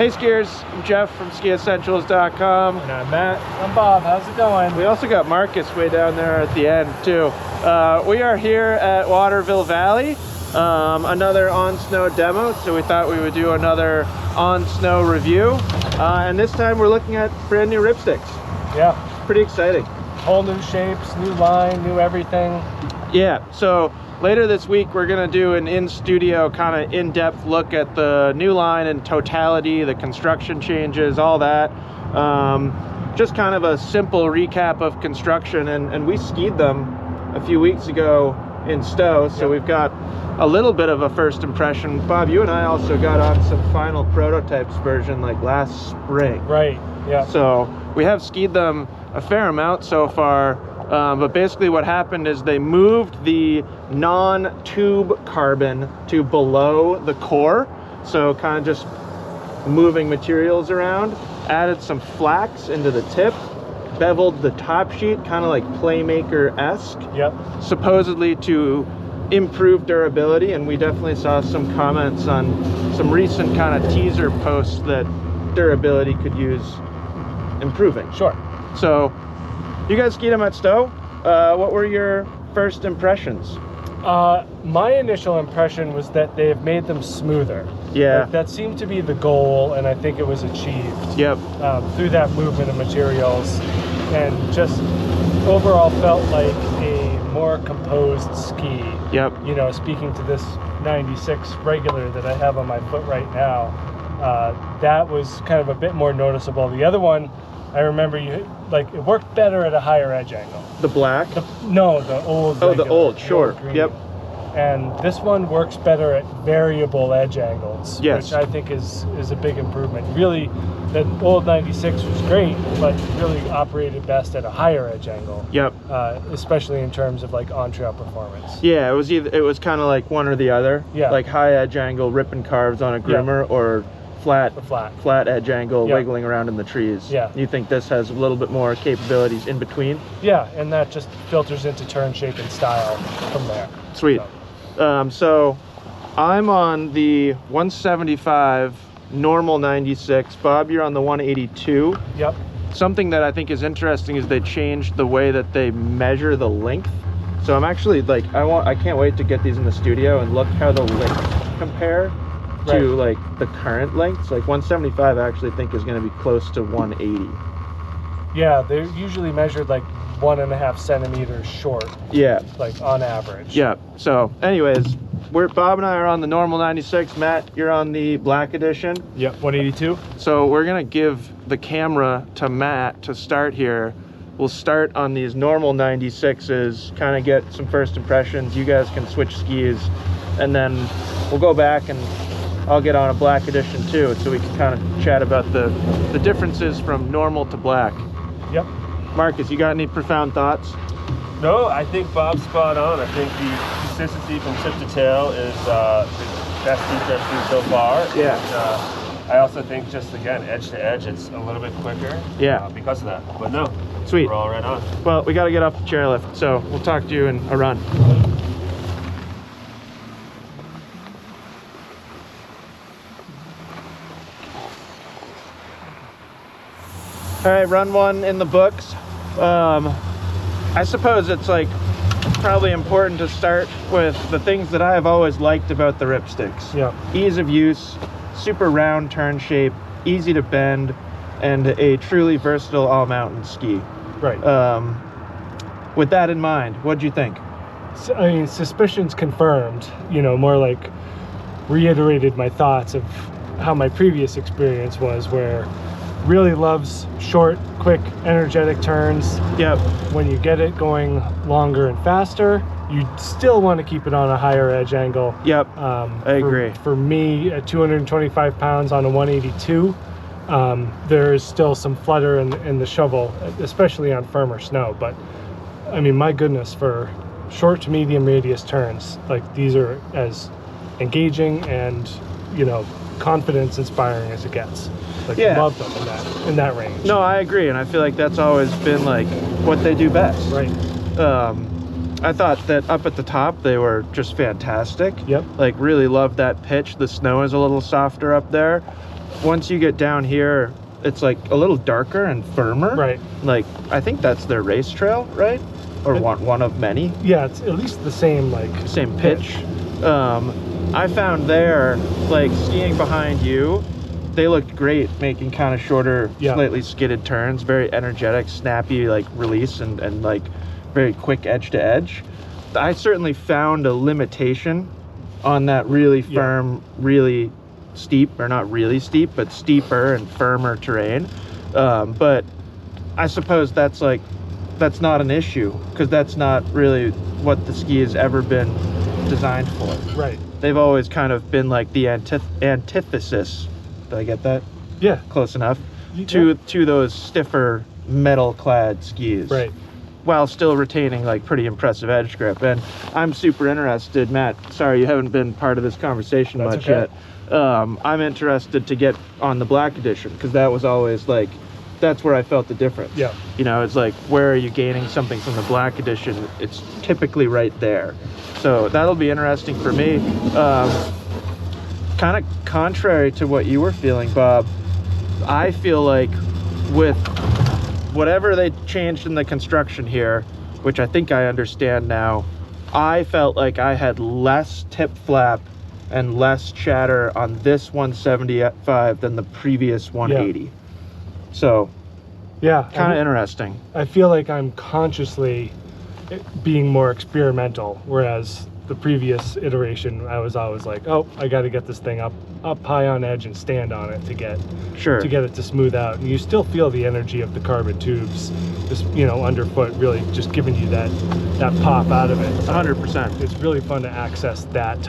Hey skiers, I'm Jeff from skiessentials.com. And I'm Matt. I'm Bob. How's it going? We also got Marcus way down there at the end too. We are here at Waterville Valley, another on snow demo, so we thought we would do another on snow review. And this time we're looking at brand new Ripsticks. Yeah. Pretty exciting. Whole new shapes, new line, new everything. Yeah, so later this week we're gonna do an in-studio kind of in-depth look at the new line in totality, the construction changes, all that. Just kind of a simple recap of construction, and we skied them a few weeks ago in Stowe, so we've got a little bit of a first impression. Bob, you and I also got on some final prototypes version like last spring. Right, yeah. So we have skied them a fair amount so far. But basically what happened is they moved the non-tube carbon to below the core. So kind of just moving materials around, added some flax into the tip, beveled the top sheet, kind of like Playmaker-esque. Yep. Supposedly to improve durability, and we definitely saw some comments on some recent kind of teaser posts that durability could use improving. Sure. So you guys skied them at Stowe. What were your first impressions? My initial impression was that they have made them smoother. Yeah. Like, that seemed to be the goal, and I think it was achieved. Yep. Through that movement of materials, and just overall felt like a more composed ski. Yep. You know, speaking to this 96 regular that I have on my foot right now, that was kind of a bit more noticeable. The other one, I remember it worked better at a higher edge angle. The black? No, the old. Oh, regular, the old, sure. Old Yep. And this one works better at variable edge angles, yes, which I think is a big improvement. Really, the old 96 was great, but really operated best at a higher edge angle. Yep. Especially in terms of like on-trail performance. Yeah, it was kind of like one or the other. Yeah. Like high edge angle ripping carves on a groomer, or flat edge angle wiggling around in the trees. Yeah. You think this has a little bit more capabilities in between? Yeah, and that just filters into turn shape and style from there. Sweet. So I'm on the 175 normal 96. Bob, you're on the 182. Yep. Something that I think is interesting is they changed the way that they measure the length. So I'm actually like, I can't wait to get these in the studio and look how the lengths compare to like the current lengths. Like 175 I actually think is going to be close to 180. Yeah, they're usually measured like 1.5 centimeters short. Yeah. Like on average. Yeah. So anyways, Bob and I are on the normal 96. Matt, you're on the black edition. Yep, 182. So we're gonna give the camera to Matt to start here. We'll start on these normal 96s, kind of get some first impressions. You guys can switch skis, and then we'll go back and I'll get on a black edition too, so we can kind of chat about the differences from normal to black. Yep. Marcus, you got any profound thoughts? No, I think Bob's spot on. I think the consistency from tip to tail is the best feature I've seen so far. Yeah. And, I also think just, again, edge to edge, it's a little bit quicker. Yeah. Because of that. But no. Sweet. We're all right on. Well, we got to get off the chairlift, so we'll talk to you in a run. All right, run one in the books. I suppose it's like probably important to start with the things that I've always liked about the Ripsticks. Yeah. Ease of use, super round turn shape, easy to bend, and a truly versatile all-mountain ski. Right. With that in mind, what'd you think? So, I mean, suspicions confirmed, you know, more like reiterated my thoughts of how my previous experience was, where really loves short, quick, energetic turns. Yep. When you get it going longer and faster, you still want to keep it on a higher edge angle. Yep. I agree. For me, at 225 pounds on a 182, there is still some flutter in the shovel, especially on firmer snow. But I mean, my goodness, for short to medium radius turns, like these are as engaging and, you know, confidence inspiring as it gets. Like, yeah. Love them in that range. No, I agree, and I feel like that's always been like what they do best. Right. I thought that up at the top they were just fantastic. Yep. Like really loved that pitch. The snow is a little softer up there. once you get down here, it's like a little darker and firmer. Right. Like, I think that's their race trail, right? Or one of many. Yeah, it's at least the same, like... Same pitch. I found there, like, skiing behind you, they looked great, making kind of shorter, slightly skidded turns, very energetic, snappy, like, release, and like, very quick edge to edge. I certainly found a limitation on that really firm, really steep, or not really steep, but steeper and firmer terrain. But I suppose that's not an issue, because that's not really what the ski has ever been designed for. Right. They've always kind of been like the antithesis. Did I get that? Yeah. Close enough. To those stiffer metal-clad skis. Right. While still retaining like pretty impressive edge grip. And I'm super interested, Matt. Sorry you haven't been part of this conversation much yet. I'm interested to get on the Black Edition, because that was always like, that's where I felt the difference. Yeah. You know, it's like, where are you gaining something from the Black Edition? It's typically right there. So that'll be interesting for me. Kind of contrary to what you were feeling, Bob, I feel like with whatever they changed in the construction here, which I think I understand now, I felt like I had less tip flap and less chatter on this 175 than the previous 180. So yeah, kind of interesting. I feel like I'm consciously being more experimental, whereas the previous iteration I was always like, oh, I got to get this thing up high on edge and stand on it to get it to smooth out. And you still feel the energy of the carbon tubes, just, you know, underfoot, really just giving you that pop out of it. 100%. It's really fun to access that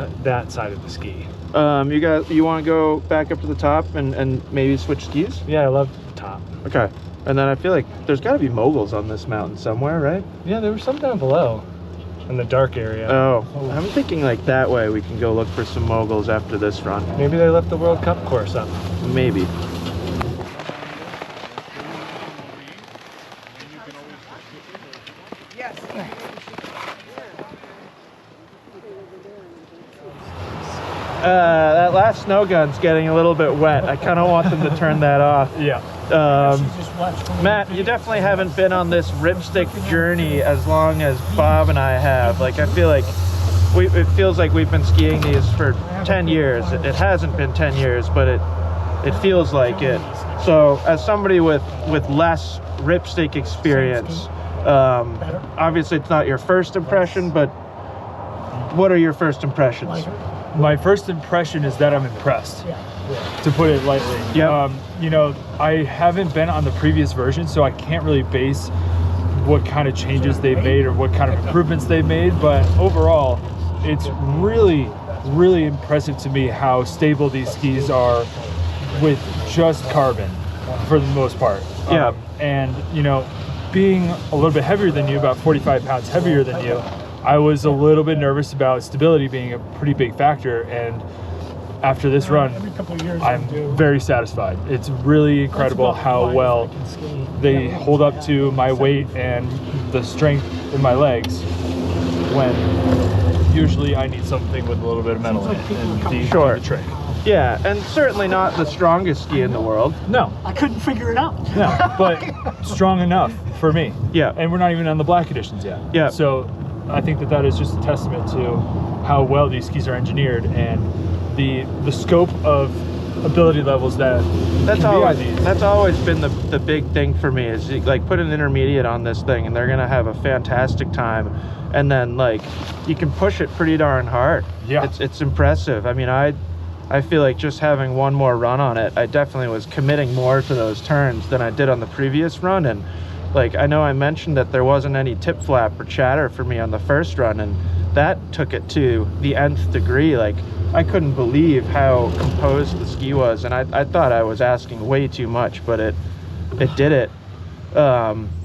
side of the ski. You want to go back up to the top and maybe switch skis? Yeah, I love the top. Okay. And then I feel like there's got to be moguls on this mountain somewhere, right? Yeah, there was some down below in the dark area. Oh, I'm thinking like that way we can go look for some moguls after this run. Maybe they left the World Cup course up. Maybe. Yes. That last snow gun's getting a little bit wet. I kind of want them to turn that off. Yeah. Matt, you definitely haven't been on this Ripstick journey as long as Bob and I have. Like, I feel like it feels like we've been skiing these for 10 years. It hasn't been 10 years, but it feels like it. So as somebody with less Ripstick experience, obviously it's not your first impression, but what are your first impressions? My first impression is that I'm impressed, to put it lightly. Yeah. You know, I haven't been on the previous version, so I can't really base what kind of changes they've made or what kind of improvements they've made. But overall, it's really, really impressive to me how stable these skis are with just carbon for the most part. Yeah. And, you know, being a little bit heavier than you, about 45 pounds heavier than you, I was a little bit nervous about stability being a pretty big factor, and after this run, I'm very satisfied. It's really incredible how well they hold up to my weight and the strength in my legs, when usually I need something with a little bit of metal in it, and these are the trick. Yeah, and certainly not the strongest ski in the world. No. I couldn't figure it out. No, but strong enough for me. Yeah. And we're not even on the Black Editions yet. Yeah. So I think that is just a testament to how well these skis are engineered and the scope of ability levels that's always been the big thing for me, is like put an intermediate on this thing and they're gonna have a fantastic time, and then like you can push it pretty darn hard. Yeah. It's impressive. I mean, I feel like just having one more run on it, I definitely was committing more to those turns than I did on the previous run. And like, I know I mentioned that there wasn't any tip flap or chatter for me on the first run, and that took it to the nth degree. Like, I couldn't believe how composed the ski was, and I thought I was asking way too much, but it did it.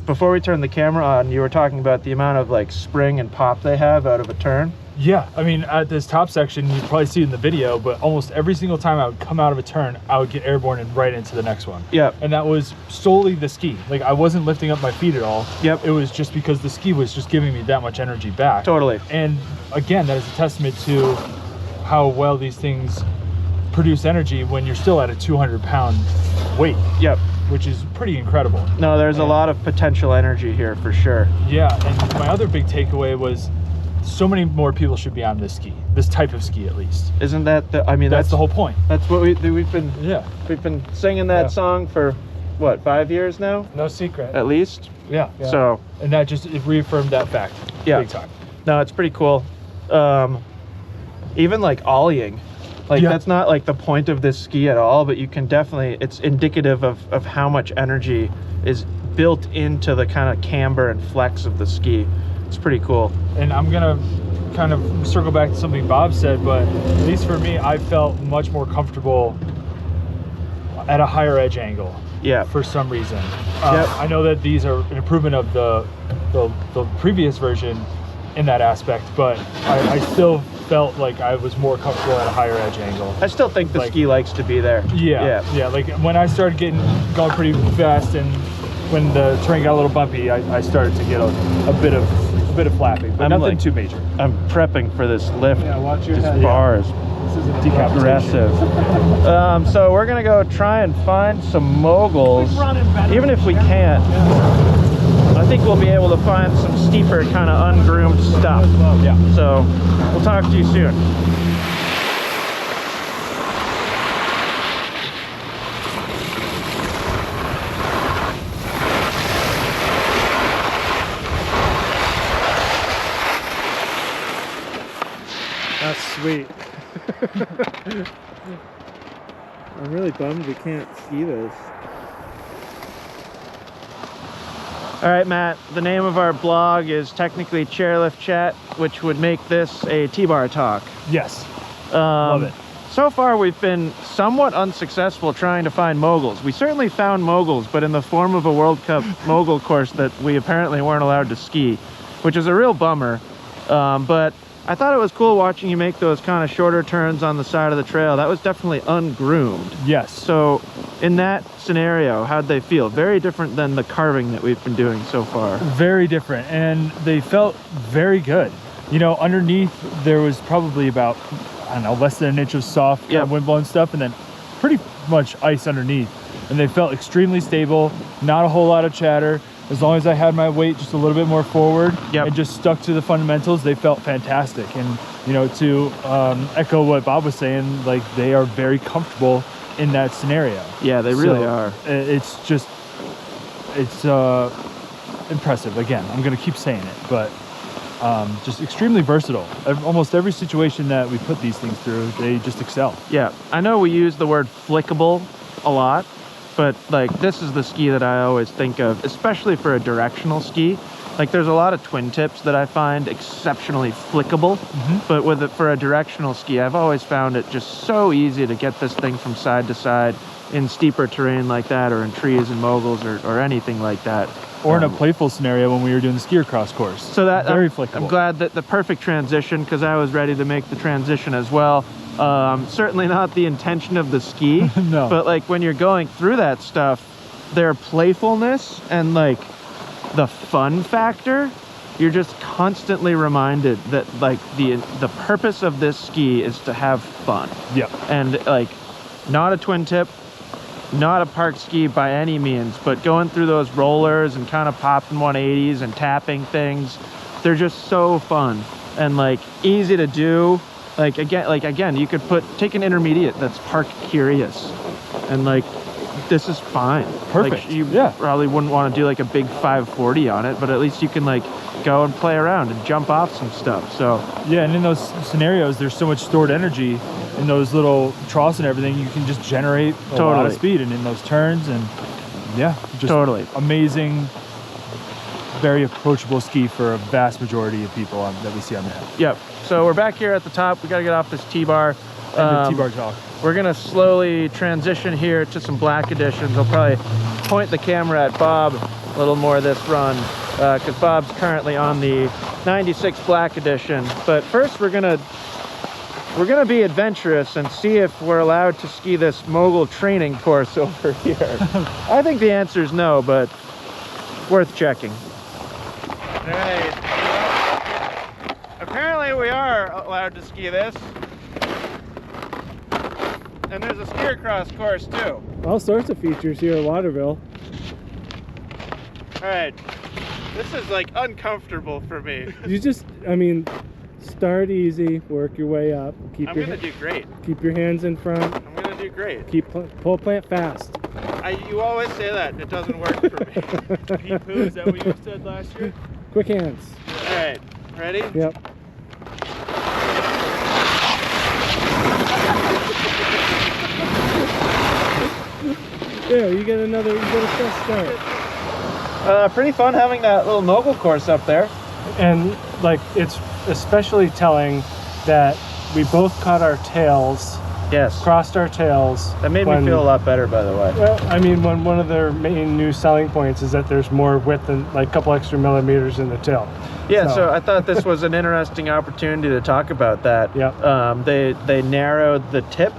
Before we turned the camera on, you were talking about the amount of like spring and pop they have out of a turn. Yeah, I mean, at this top section, you probably see it in the video, but almost every single time I would come out of a turn, I would get airborne and right into the next one. Yep. And that was solely the ski. Like, I wasn't lifting up my feet at all. Yep. It was just because the ski was just giving me that much energy back. Totally. And again, that is a testament to how well these things produce energy when you're still at a 200-pound weight. Yep. Which is pretty incredible. No, there's a lot of potential energy here for sure. Yeah, and my other big takeaway was so many more people should be on this ski, this type of ski at least. Isn't that the? I mean, that's the whole point. That's what we've been. Yeah, we've been singing that song for what, 5 years now? No secret. At least. Yeah. So. And that just reaffirmed that fact. Yeah. Big time. No, it's pretty cool. Even like ollieing. Like that's not like the point of this ski at all, but you can definitely, it's indicative of how much energy is built into the kind of camber and flex of the ski. It's pretty cool. And I'm gonna kind of circle back to something Bob said, but at least for me, I felt much more comfortable at a higher edge angle. Yeah. For some reason. I know that these are an improvement of the previous version in that aspect, but I still felt like I was more comfortable at a higher edge angle. I still think the ski likes to be there. Yeah. Like when I started going pretty fast, and when the terrain got a little bumpy, I started to get a bit of flapping, but nothing too major. I'm prepping for this lift. Yeah, watch your this head. bar is This is a decapitation. aggressive. So we're gonna go try and find some moguls. Even if we can't, I think we'll be able to find some steeper kind of ungroomed stuff. Yeah. So we'll talk to you soon. That's sweet. I'm really bummed we can't ski this. All right, Matt, the name of our blog is technically Chairlift Chat, which would make this a T-bar talk. Yes. Love it. So far, we've been somewhat unsuccessful trying to find moguls. We certainly found moguls, but in the form of a World Cup mogul course that we apparently weren't allowed to ski, which is a real bummer. But I thought it was cool watching you make those kind of shorter turns on the side of the trail. That was definitely ungroomed. Yes. So in that scenario, how'd they feel? Very different than the carving that we've been doing so far. Very different, and they felt very good. You know, underneath there was probably about, I don't know, less than an inch of soft kind of windblown stuff, and then pretty much ice underneath. And they felt extremely stable, not a whole lot of chatter. As long as I had my weight just a little bit more forward and just stuck to the fundamentals, they felt fantastic. And, you know, to echo what Bob was saying, like, they are very comfortable in that scenario. Yeah, they really are. It's just, it's impressive. Again, I'm going to keep saying it, but just extremely versatile. Almost every situation that we put these things through, they just excel. Yeah, I know we use the word flickable a lot, but like this is the ski that I always think of, especially for a directional ski. Like there's a lot of twin tips that I find exceptionally flickable, but with it for a directional ski, I've always found it just so easy to get this thing from side to side in steeper terrain like that, or in trees and moguls, or anything like that. Or in a playful scenario when we were doing the skiercross course. So that very flickable. I'm glad that the perfect transition, because I was ready to make the transition as well. Certainly not the intention of the ski, no. But like when you're going through that stuff, their playfulness and like the fun factor, you're just constantly reminded that like the purpose of this ski is to have fun. Yeah. And like not a twin tip, not a park ski by any means, but going through those rollers and kind of popping 180s and tapping things, they're just so fun and like easy to do. Like again, you could take an intermediate that's park curious, and like this is fine. Perfect. Like, you probably wouldn't want to do like a big 540 on it, but at least you can like go and play around and jump off some stuff. So yeah, and in those scenarios, there's so much stored energy in those little troughs and everything. You can just generate a lot of speed, and in those turns, and just amazing. Very approachable ski for a vast majority of people that we see on the hill. Yep. So we're back here at the top. We got to get off this T-bar. The T-bar talk. We're going to slowly transition here to some black editions. I'll probably point the camera at Bob a little more this run, because Bob's currently on the 96 black edition. But first we're gonna be adventurous and see if we're allowed to ski this mogul training course over here. I think the answer is no, but worth checking. All right. Apparently we are allowed to ski this. And there's a skiercross course too. All sorts of features here at Waterville. All right, this is like uncomfortable for me. You just, I mean, start easy, work your way up. I'm gonna do great. Keep your hands in front. I'm gonna do great. Keep pole plant fast. You always say that, and it doesn't work for me. Pete Pooh, is that what you said last year? Quick hands. All right, ready? Yep. There, you get a fresh start. Pretty fun having that little mogul course up there. And like, it's especially telling that we both caught our tails, Yes. crossed our tails. That made me feel a lot better, by the way. Well, I mean, when one of their main new selling points is that there's more width and like a couple extra millimeters in the tail. Yeah, so I thought this was an interesting opportunity to talk about that. Yep. They narrowed the tip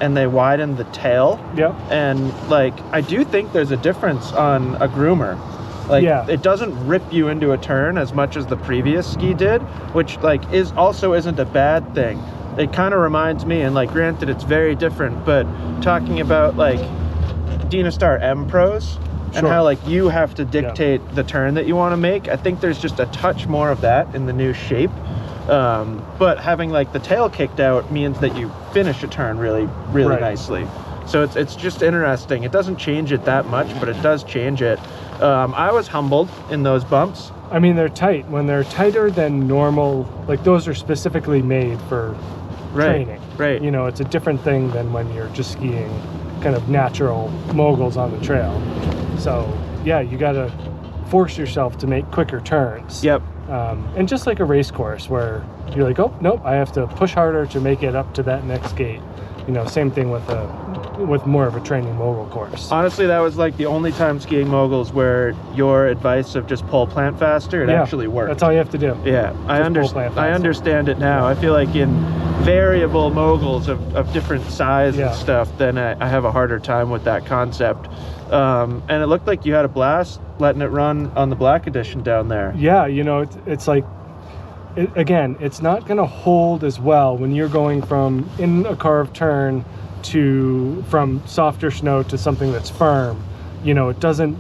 and they widened the tail. Yep. And like, I do think there's a difference on a groomer. Like, Yeah. it doesn't rip you into a turn as much as the previous ski did, which like isn't a bad thing. It kind of reminds me, and like granted it's very different, but talking about like Dynastar M Pros and Sure. how like you have to dictate the turn that you want to make. I think there's just a touch more of that in the new shape. But having like the tail kicked out means that you finish a turn really Right. nicely. So it's just interesting. It doesn't change it that much, but it does change it. I was humbled in those bumps. I mean, they're tight. When they're tighter than normal, like those are specifically made for training. Right. You know, it's a different thing than when you're just skiing kind of natural moguls on the trail. So yeah, you got to force yourself to make quicker turns. Yep. And just like a race course where you're like, oh nope, I have to push harder to make it up to that next gate. You know, same thing with more of a training mogul course. Honestly, that was like the only time skiing moguls where your advice of just pole plant faster, it actually worked. That's all you have to do. Yeah, I understand it now. I feel like in variable moguls of different size and stuff, then I have a harder time with that concept. And it looked like you had a blast letting it run on the Black Edition down there. Yeah, you know, it's like, again, it's not going to hold as well when you're going from in a carved turn from softer snow to something that's firm. You know, it doesn't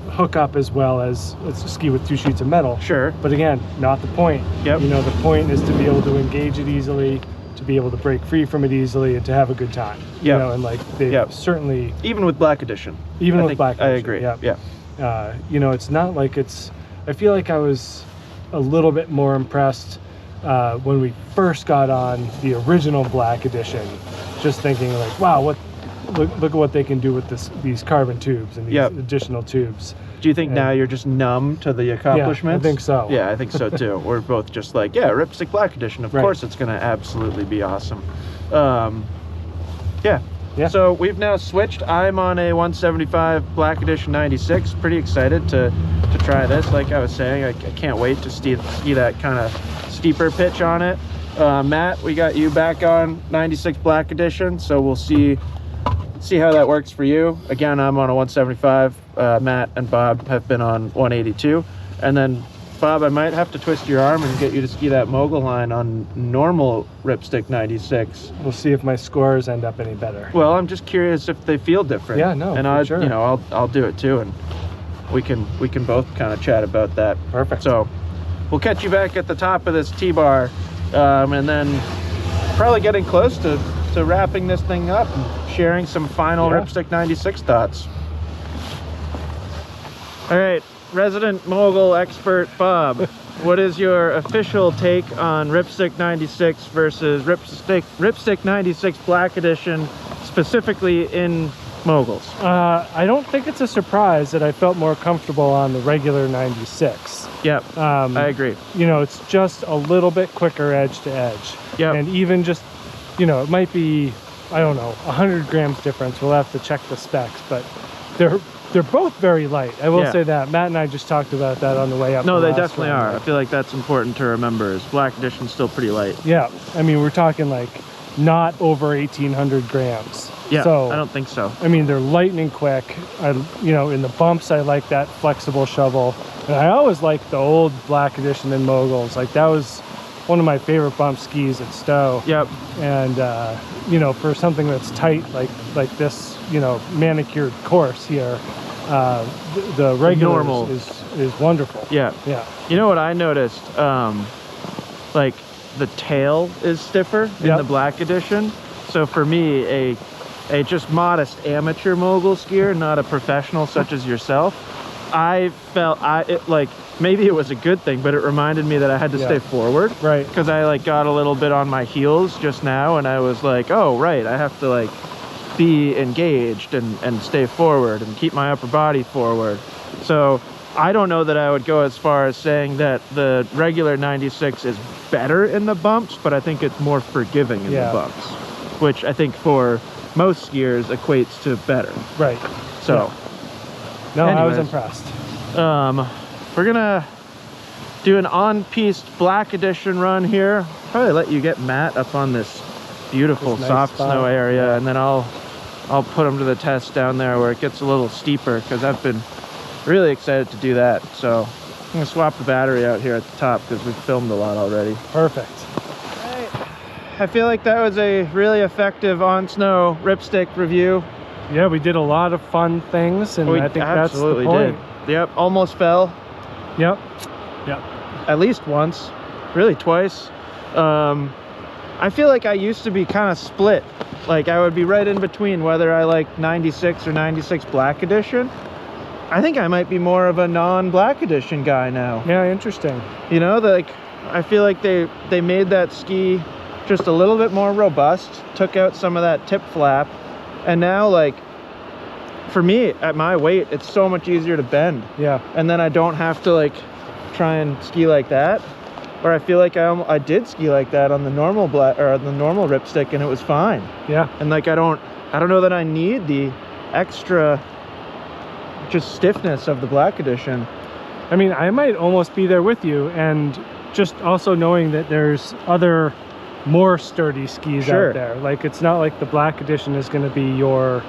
hook up as well as a ski with 2 sheets of metal. Sure. But again, not the point. Yep. You know, the point is to be able to engage it easily, to be able to break free from it easily, and to have a good time. You know, and like they certainly, even with Black Edition. Black Edition. I agree. Yeah. You know, it's not like I feel like I was a little bit more impressed when we first got on the original Black Edition, just thinking like, wow, look at what they can do with these carbon tubes and these additional tubes. Do you think now you're just numb to the accomplishments? Yeah, I think so. Yeah, I think so too. We're both just like, yeah, Ripstick Black Edition. Of course it's going to absolutely be awesome. Yeah. So we've now switched. I'm on a 175 Black Edition 96. Pretty excited to try this. Like I was saying, I can't wait to ski that kind of steeper pitch on it. Matt, we got you back on 96 Black Edition, so we'll see how that works for you. Again, I'm on a 175. Matt and Bob have been on 182. And then Bob, I might have to twist your arm and get you to ski that mogul line on normal Ripstick 96. We'll see if my scores end up any better. Well, I'm just curious if they feel different. Yeah, no, and sure. You know, I'll do it too, and we can both kind of chat about that. Perfect. So we'll catch you back at the top of this T-bar, and then probably getting close to wrapping this thing up and sharing some final Ripstick 96 thoughts. All right. Resident mogul expert Bob, what is your official take on Ripstick 96 versus Ripstick 96 Black Edition, specifically in moguls? I don't think it's a surprise that I felt more comfortable on the regular 96. Yep, I agree. You know, it's just a little bit quicker edge to edge. Yep. And even just, you know, it might be, I don't know, 100 grams difference. We'll have to check the specs, but they're both very light. I will say that. Matt and I just talked about that on the way up. No, they definitely are. I feel like that's important to remember, is Black Edition's still pretty light. Yeah, I mean, we're talking like not over 1,800 grams. Yeah, so, I don't think so. I mean, they're lightning quick. You know, in the bumps, I like that flexible shovel. And I always liked the old Black Edition and moguls. Like, that was one of my favorite bump skis at Stowe. Yep. And you know, for something that's tight like this, you know, manicured course here, the regular is wonderful. Yeah. Yeah. You know what I noticed? Like the tail is stiffer in the black edition. So for me, a just modest amateur mogul skier, not a professional such as yourself, I felt like maybe it was a good thing, but it reminded me that I had to stay forward. Right. Because I like got a little bit on my heels just now, and I was like, oh right, I have to like be engaged and stay forward and keep my upper body forward. So I don't know that I would go as far as saying that the regular 96 is better in the bumps, but I think it's more forgiving in the bumps, which I think for most skiers equates to better. Right. So no, anyways, I was impressed. We're gonna do an on-piste black edition run here. Probably let you get Matt up on this beautiful soft snow area, and then I'll put him to the test down there where it gets a little steeper, because I've been really excited to do that. So I'm gonna swap the battery out here at the top because we've filmed a lot already. Perfect. I feel like that was a really effective on snow Ripstick review. Yeah, we did a lot of fun things, and I think that's the point. Yep, almost fell. Yep. Yep. At least once, really twice. I feel like I used to be kind of split. Like I would be right in between whether I like 96 or 96 black edition. I think I might be more of a non-black edition guy now. Yeah, interesting. You know, like I feel like they made that ski just a little bit more robust, took out some of that tip flap, and now like for me at my weight it's so much easier to bend. Yeah. And then I don't have to like try and ski like that, or I feel like I did ski like that on the normal black or the normal Ripstick, and it was fine. Yeah. And like I don't know that I need the extra just stiffness of the black edition. I mean, I might almost be there with you, and just also knowing that there's other more sturdy skis out there. Like it's not like the black edition is going to be your,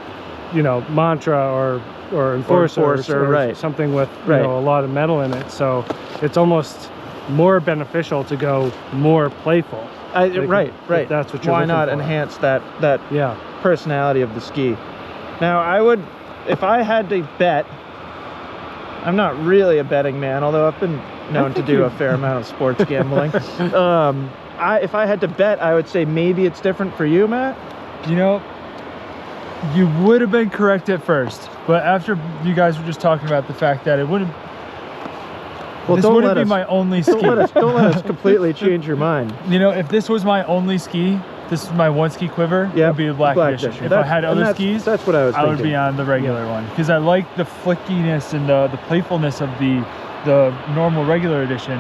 you know, mantra or enforcer or something with you know, a lot of metal in it. So it's almost more beneficial to go more playful. Right. That's what you're Why looking not for. enhance that personality of the ski? Now I would, if I had to bet, I'm not really a betting man, although I've been known to do a fair amount of sports gambling. If I had to bet, I would say maybe it's different for you, Matt. You know, you would have been correct at first, but after you guys were just talking about the fact that it wouldn't, this wouldn't be my only ski. Don't let us completely change your mind. You know, if this was my only ski, this is my one ski quiver, it would be a black edition. If I had other skis, that's what I was thinking. would be on the regular one, because I like the flickiness and the playfulness of the normal regular edition.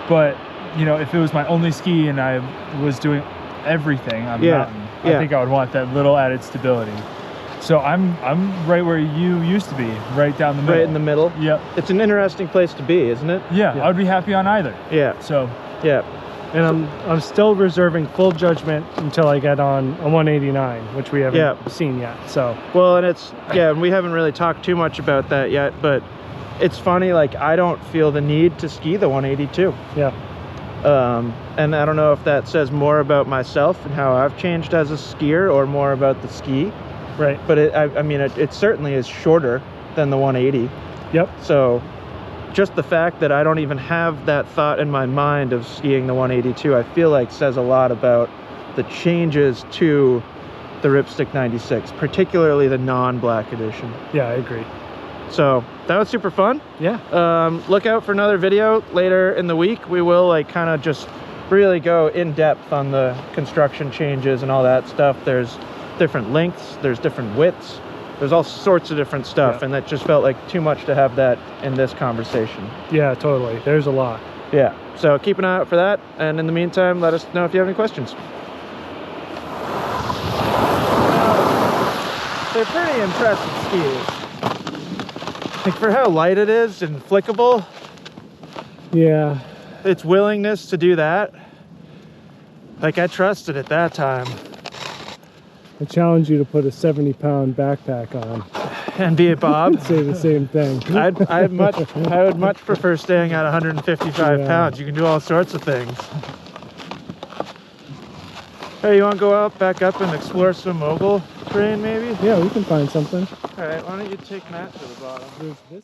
But you know, if it was my only ski and I was doing everything on the mountain, I think I would want that little added stability. So I'm right where you used to be, right down the middle. Right in the middle. Yep. It's an interesting place to be, isn't it? Yeah, I would be happy on either. Yeah. So yeah. And I'm still reserving full judgment until I get on a 189, which we haven't seen yet. So well, and it's we haven't really talked too much about that yet, but it's funny, like I don't feel the need to ski the 182. Yeah. And I don't know if that says more about myself and how I've changed as a skier, or more about the ski. Right. But I mean, it certainly is shorter than the 180. Yep. So just the fact that I don't even have that thought in my mind of skiing the 182, I feel like says a lot about the changes to the Ripstick 96, particularly the non-black edition. Yeah, I agree. So that was super fun. Yeah. Look out for another video later in the week. We will like kind of just really go in depth on the construction changes and all that stuff. There's different lengths, there's different widths, there's all sorts of different stuff, and that just felt like too much to have that in this conversation. Yeah, totally. There's a lot. Yeah, so keep an eye out for that, and in the meantime, let us know if you have any questions. They're pretty impressive skis. Like for how light it is and flickable. Yeah. Its willingness to do that. Like I trusted it that time. I challenge you to put a 70-pound backpack on. And be a Bob. Say the same thing. I would much prefer staying at 155 pounds. You can do all sorts of things. Hey, you want to go out, back up, and explore some mogul terrain, maybe? Yeah, we can find something. All right, why don't you take Matt to the bottom? There's this.